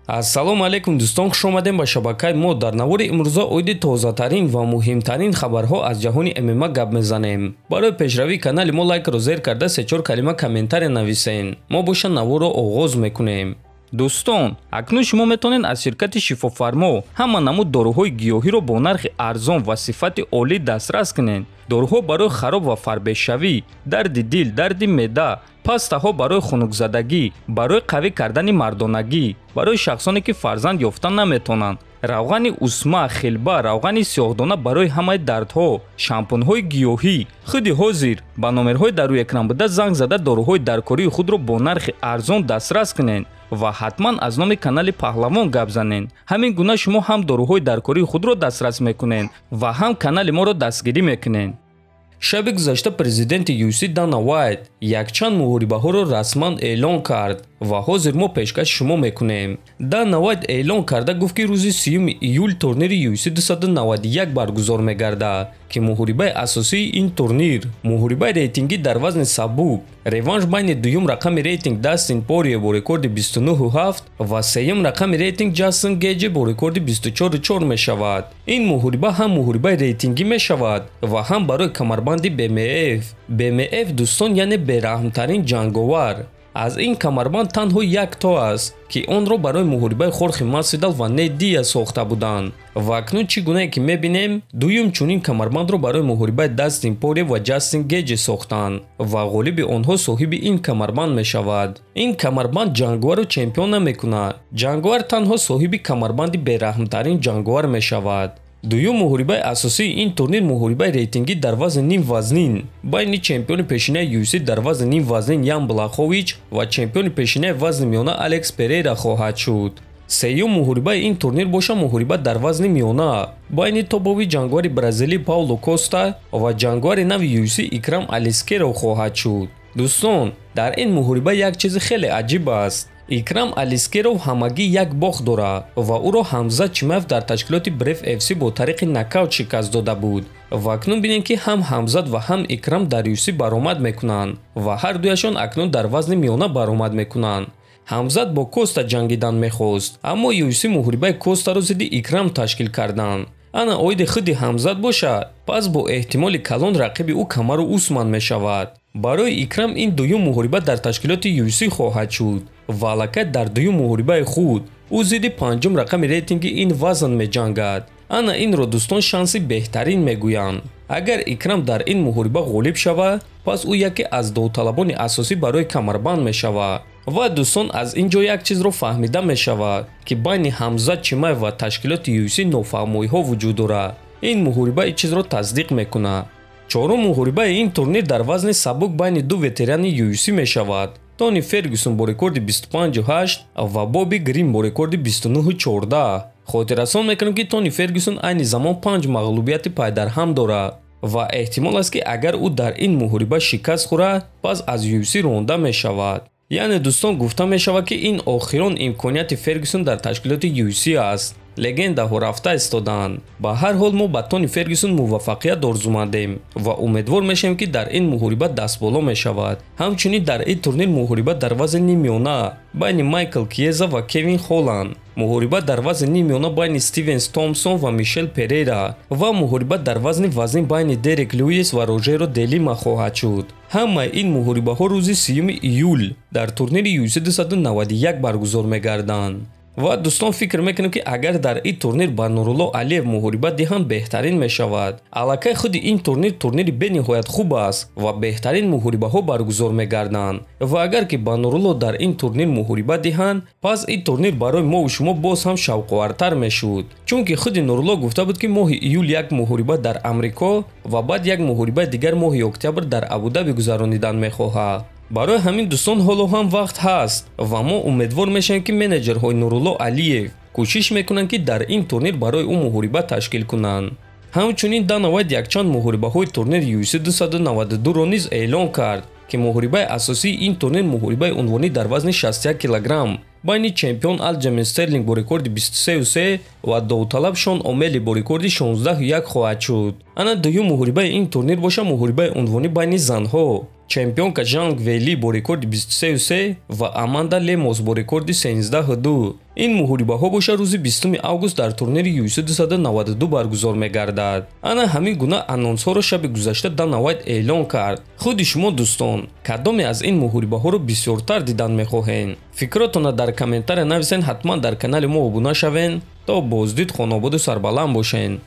Ассалому алейкум дӯстон, хуш омадем ба шабакаи мо. Дар навори имрӯза оиди тозатарин ва муҳимтарин хабарҳо аз ҷаҳони ММА гап мезанем. Барои пешравии канали мо лайкро зер карда 3-4 калима комментария нависен. Мо боша наворро оғоз мекунем. дӯстон, акнун шумо метавонед аз ширкати шифофармо ҳама намуд доруҳои гиёҳиро бо нархи арзон ва сифати олӣ дастрас кунед. доруҳо барои хароб ва фарбешавӣ, дарди дил, дарди меъда, пастаҳо барои хунукзадагӣ, барои қавӣ кардани мардонагӣ, барои шахсоне ки фарзанд ёфта наметавонанд, равғани усма, хилба, равғани сиёҳдона барои ҳамаи дардҳо, шампунҳои гиёҳӣ. худи ҳозир ба номерҳои дар рӯи экран буда занг зада доруҳои даркории худро бо нархи арзон дастрас кунед ва ҳатман аз номи канали паҳлавон гап занед. ҳамин гуна шумо ҳам доруҳои даркории худро дастрас мекунед ва ҳам канали моро дастгирӣ мекунед. шаби гузашта президенти UFC Дана Вайт якчанд муҳорибаҳоро расман эълон кард ва ҳозир мо пешкаши шумо мекунем. Дана Вайт эълон карда гуфт ки рӯзи 3 июл турнири UFC 291 баргузор мегардад ки муҳорибаи асосии ин турнир, муҳорибаи рейтингӣ дар вазни сабук, реванш байни дуюм рақами рейтинг Дастин Порие бо рекорди 29.7 ва сеюм рақами рейтинг Ҷастин Гейҷи бо рекорди 24.4 мешавад. ин муҳориба ҳам муҳорибаи рейтингӣ мешавад ва ҳам барои камарбанди BMF. BMF дӯстон яъне бераҳмтарин ҷанговар. аз ин камарбанд танҳо як то аст ки онро барои муҳорибаи Хорхе Масвидал ва Нейт Диас сохта буданд ва акнун чӣ гунае ки мебинем дуюм чунин камарбандро барои муҳорибаи Дастин Порие ва Ҷастин Гейҷи сохтанд ва ғолиби онҳо соҳиби ин камарбанд мешавад. ин камарбанд ҷанговарро чемпион намекунад. ҷанговар танҳо соҳиби камарбанди бераҳмтарин ҷанговар мешавад. дуюм муҳорибаи асосии ин турнир муҳорибаи рейтингӣ дар вазни ним вазнин байни чемпиони пешинаи UFC дар вазни ним вазнин Ян Блахович ва чемпиони пешинаи вазни миёна Алекс Перейра хоҳад шуд. сеюм муҳорибаи ин турнир боша муҳориба дар вазни миёна байни тобовии ҷанговари бразилӣ Пауло Коста ва ҷанговари нави UFC Икрам Алискеров хоҳад шуд. дӯстон, дар ин муҳориба як чизи хеле аҷиб аст. Икрам Алискеров ҳамагӣ як бохт дорад ва ӯро Ҳамзат Чимаев дар ташкилоти Brave FC бо тариқи нокаут шикаст дода буд ва акнун бинем ки ҳам Ҳамзат ва ҳам Икрам дар UFC баромад мекунанд ва ҳар дуяшон акнун дар вазни миёна баромад мекунанд. Ҳамзат бо Коста ҷангидан мехост, аммо UFC муҳорибаи Костаро зидди Икрам ташкил карданд. ана оиди худи Ҳамзат бошад, пас бо эҳтимоли калон рақиби ӯ Камару Усман мешавад. барои Икрам ин дуюм муҳориба дар ташкилоти UFC хоҳад шуд ва аллакай дар дуюм муҳорибаи худ ӯ зидди панҷум рақами рейтинги ин вазн меҷангад. ана инро дӯстон шанси беҳтарин мегӯянд. агар Икрам дар ин муҳориба ғолиб шавад, пас ӯ яке аз довталабони асосӣ барои камарбанд мешавад. ва дӯстон, аз ин ҷо як чизро фаҳмида мешавад ки байни Ҳамзат Чимаев ва ташкилоти UFC нофаҳмоиҳо вуҷуд дорад. ин муҳориба ин чизро тасдиқ мекунад. чорум муҳорибаи ин турнир дар вазни сабук байни ду ветерани UFC мешавад. Тони Фергюсон бо рекорди 25.8 ва Боби Грин бо рекорди 29.14. хотиррасон мекунем ки Тони Фергюсон айни замон 5 мағлубияти пайдарҳам дорад ва эҳтимол аст ки агар ӯ дар ин муҳориба шикаст хӯрад, пас аз UFC ронда мешавад. яъне дӯстон, гуфта мешавад ки ин охирон имконияти Фергюсон дар ташкилоти UFC аст. легендаҳо рафта истоданд. ба ҳар ҳол мо ба Тони Фергюсон муваффақият орзумандем ва умедвор мешавем ки дар ин муҳориба дастболо мешавад. ҳамчунин дар ин турнир муҳориба дар вазни миёна байни Майкл Киеза ва Кевин Холланд, муҳориба дар вазни миёна байни Стивенс Томпсон ва Мишел Перейра ва муҳориба дар вазни вазнин байни Дерек Льюис ва Рожеро Делима хоҳад шуд. ҳамаи ин муҳорибаҳо рӯзи 3 июл дар турнири UFC 291 баргузор мегарданд. ва дӯстон, фикр мекунем ки агар дар ин турнир ба Нурулло Алиев муҳориба диҳанд беҳтарин мешавад. аллакай худи ин турнир турнири бениҳоят хуб аст ва беҳтарин муҳорибаҳо баргузор мегарданд ва агар ки ба Нурулло дар ин турнир муҳориба диҳанд, пас ин турнир барои мову шумо боз ҳам шавқовартар мешуд, чунки худи Нурулло гуфта буд ки моҳи июл як муҳориба дар Амрико ва баъд як муҳорибаи дигар моҳи октябр дар Абудаби гузаронидан мехоҳад. барои ҳамин дӯстон, ҳоло ҳам вақт ҳаст ва мо умедвор мешавем ки менеҷерҳои Нурулло Алиев кӯшиш мекунанд ки дар ин турнир барои ӯ муҳориба ташкил кунанд. ҳамчунин Дана Вайт якчанд муҳорибаҳои турнири UFC 292-ро низ эълон кард ки муҳорибаи асосии ин турнир муҳорибаи унвонӣ дар вазни 61 килограмм байни чемпион Алҷамин Стерлинг бо рекорди 23.3 ва довталаб Шон Омели бо рекорди 16.1 хоҳад шуд. ана дуюм муҳорибаи ин турнир боша муҳорибаи унвонӣ байни занҳо. Чемпионка Жанг Вейли бо рекорди 23 ва Аманда Лемос бо рекорди 13-2. ин муҳорибаҳо боша рӯзи 20 август дар турнири UFC 292 баргузор мегардад. ана ҳамин гуна анонсҳоро шаби гузашта Дана Вайт эълон кард. худи шумо дӯстон кадоме аз ин муҳорибаҳоро бисёртар дидан мехоҳен? фикротона дар комментария нависен. ҳатман дар канали мо обуна шавен. то боздид хонободу сарбаланд бошен.